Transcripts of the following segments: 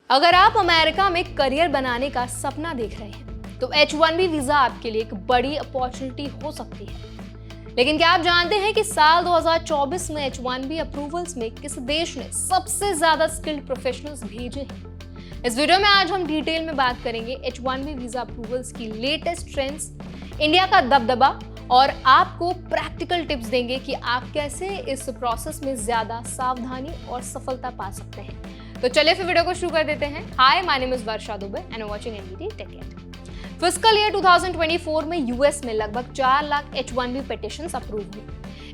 अगर आप अमेरिका में करियर बनाने का सपना देख रहे हैं तो H1B वीजा आपके लिए एक बड़ी अपॉर्चुनिटी हो सकती है। लेकिन क्या आप जानते हैं कि साल 2024 में H1B अप्रूवल्स में किस देश ने सबसे ज्यादा स्किल्ड प्रोफेशनल्स भेजे हैं? इस वीडियो में आज हम डिटेल में बात करेंगे H1B वीजा अप्रूवल्स की लेटेस्ट ट्रेंड्स, इंडिया का दबदबा और आपको प्रैक्टिकल टिप्स देंगे कि आप कैसे इस प्रोसेस में ज्यादा सावधानी और सफलता पा सकते हैं। तो चलिए फिर वीडियो को शुरू कर देते हैं। Hi, my name is Varsha Dubey and watching NBT tech. Fiscal year 2024 में यूएस में लगभग 4 लाख H1B पिटीशंस अप्रूव हुई।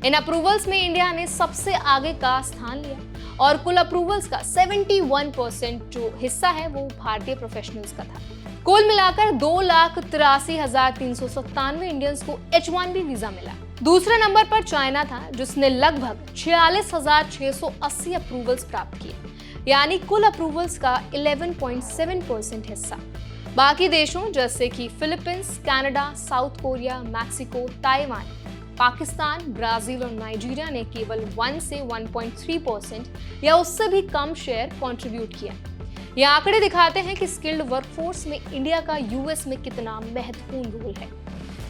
इन अप्रूवल्स में इंडिया ने सबसे आगे का स्थान लिया और कुल अप्रूवल्स का 71% जो हिस्सा है वो भारतीय प्रोफेशनल्स का था। कुल मिलाकर 2,83,397 इंडियंस को H1B वीजा मिला। दूसरे नंबर पर चाइना था जिसने लगभग 46,680 अप्रूवल्स प्राप्त किए, यानी कुल अप्रूवल्स का 11.7% हिस्सा। बाकी देशों जैसे कि Philippines, Canada, south Korea, Mexico, Taiwan, Pakistan, Brazil और नाइजीरिया ने केवल 1 से 1.3% या उससे भी कम शेयर कंट्रीब्यूट किया। ये आंकड़े दिखाते हैं कि स्किल्ड वर्कफोर्स में इंडिया का यूएस में कितना महत्वपूर्ण रोल है।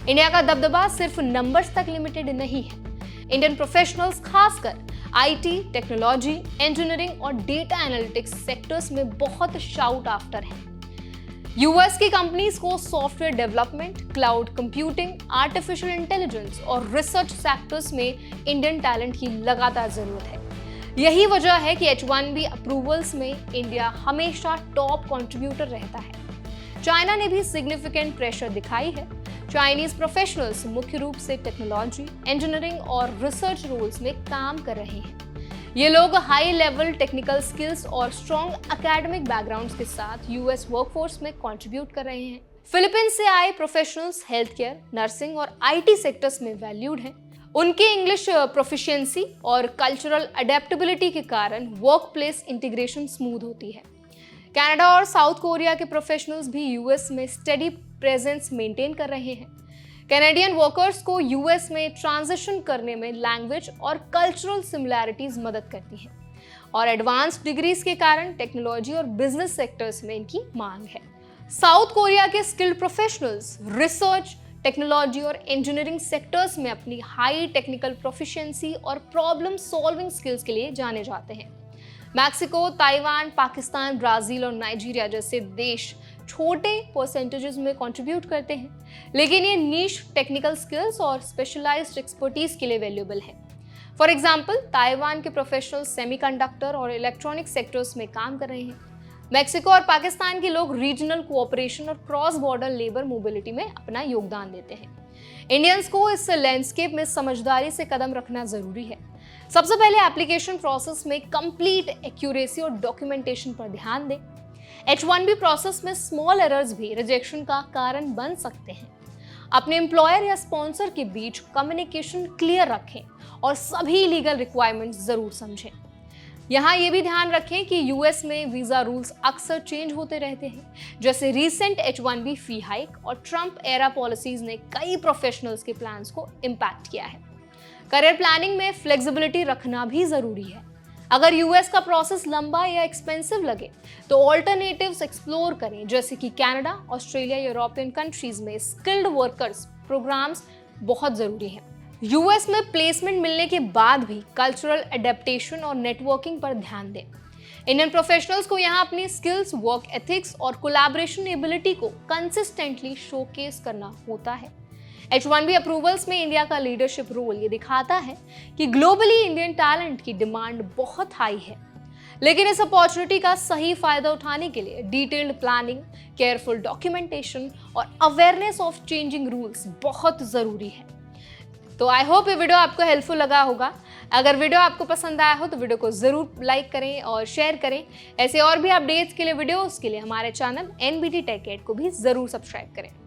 इंडिया का दबदबा सिर्फ नंबर्स तक लिमिटेड नहीं है। इंडियन प्रोफेशनल्स खासकर आईटी, टेक्नोलॉजी, इंजीनियरिंग और डेटा एनालिटिक्स सेक्टर्स में बहुत शाउट आफ्टर हैं। यूएस की कंपनीज को software development, cloud computing, artificial intelligence और रिसर्च सेक्टर्स में इंडियन टैलेंट की लगातार जरूरत है। यही वजह है कि H1B अप्रूवल्स में इंडिया हमेशा टॉप कंट्रीब्यूटर रहता है। चाइना ने भी सिग्निफिकेंट प्रेशर दिखाई है। चाइनीज प्रोफेशनल्स मुख्य रूप से टेक्नोलॉजी, इंजीनियरिंग और रिसर्च रोल्स में काम कर रहे हैं। ये लोग हाई लेवल टेक्निकल स्किल्स और स्ट्रॉन्ग एकेडमिक बैकग्राउंड्स के साथ यूएस वर्कफोर्स में कंट्रीब्यूट कर रहे हैं। फिलीपींस से आए प्रोफेशनल्स हेल्थ केयर, नर्सिंग और आईटी सेक्टर्स में वैल्यूड हैं। उनकी इंग्लिश प्रोफिशिएंसी और कल्चरल अडेप्टेबिलिटी के कारण वर्क प्लेस इंटीग्रेशन स्मूथ होती है। कनाडा और साउथ कोरिया के प्रोफेशनल्स भी यूएस में स्टेडी प्रेजेंस मेंटेन कर रहे हैं। कैनेडियन वर्कर्स को यूएस में ट्रांजिशन करने में लैंग्वेज और कल्चरल सिमिलैरिटीज मदद करती हैं और एडवांस्ड डिग्रीज के कारण टेक्नोलॉजी और बिजनेस सेक्टर्स में इनकी मांग है। साउथ कोरिया के स्किल्ड प्रोफेशनल्स रिसर्च, टेक्नोलॉजी और इंजीनियरिंग सेक्टर्स में अपनी हाई टेक्निकल प्रोफिशिएंसी और प्रॉब्लम सॉल्विंग स्किल्स के लिए जाने जाते हैं। मैक्सिको, ताइवान, पाकिस्तान, ब्राजील और नाइजीरिया जैसे देश छोटे परसेंटेजेस में कंट्रीब्यूट करते हैं, लेकिन ये नीश टेक्निकल स्किल्स और स्पेशलाइज्ड एक्सपर्टीज के लिए वैल्यूएबल है। फॉर एग्जांपल, ताइवान के प्रोफेशनल्स सेमीकंडक्टर और इलेक्ट्रॉनिक सेक्टर्स में काम कर रहे हैं। मैक्सिको और पाकिस्तान के लोग रीजनल कोऑपरेशन और क्रॉस बॉर्डर लेबर मोबिलिटी में अपना योगदान देते हैं। इंडियंस को इस लैंडस्केप में समझदारी से कदम रखना जरूरी है। सबसे पहले एप्लीकेशन प्रोसेस में कंप्लीट एक्यूरेसी और डॉक्यूमेंटेशन पर ध्यान दें। H1B प्रोसेस में स्मॉल एरर्स भी रिजेक्शन का कारण बन सकते हैं। अपने एम्प्लॉयर या स्पॉन्सर के बीच कम्युनिकेशन क्लियर रखें और सभी लीगल रिक्वायरमेंट्स जरूर समझें। यहाँ ये भी ध्यान रखें कि यूएस में वीजा रूल्स अक्सर चेंज होते रहते हैं, जैसे रीसेंट H1B फी हाइक और ट्रंप एरा पॉलिसीज ने कई प्रोफेशनल्स के प्लान्स को इम्पैक्ट किया है। करियर प्लानिंग में फ्लेक्सिबिलिटी रखना भी जरूरी है। अगर यूएस का प्रोसेस लंबा या एक्सपेंसिव लगे तो ऑल्टरनेटिव्स एक्सप्लोर करें, जैसे कि कनाडा, ऑस्ट्रेलिया, यूरोपियन कंट्रीज में स्किल्ड वर्कर्स प्रोग्राम्स बहुत जरूरी हैं। यूएस में प्लेसमेंट मिलने के बाद भी कल्चरल एडेप्टेशन और नेटवर्किंग पर ध्यान दें। इंडियन प्रोफेशनल्स को यहाँ अपनी स्किल्स, वर्क एथिक्स और कोलैबोरेशन एबिलिटी को कंसिस्टेंटली शोकेस करना होता है। H1B अप्रूवल्स में इंडिया का लीडरशिप रोल ये दिखाता है कि ग्लोबली इंडियन टैलेंट की डिमांड बहुत हाई है, लेकिन इस अपॉर्चुनिटी का सही फायदा उठाने के लिए डिटेल्ड प्लानिंग, केयरफुल डॉक्यूमेंटेशन और अवेयरनेस ऑफ चेंजिंग रूल्स बहुत जरूरी है। तो आई होप ये वीडियो आपको हेल्पफुल लगा होगा। अगर वीडियो आपको पसंद आया हो तो वीडियो को जरूर लाइक करें और शेयर करें। ऐसे और भी अपडेट्स के लिए, वीडियोस के लिए हमारे चैनल NBT Tech Guide को भी जरूर सब्सक्राइब करें।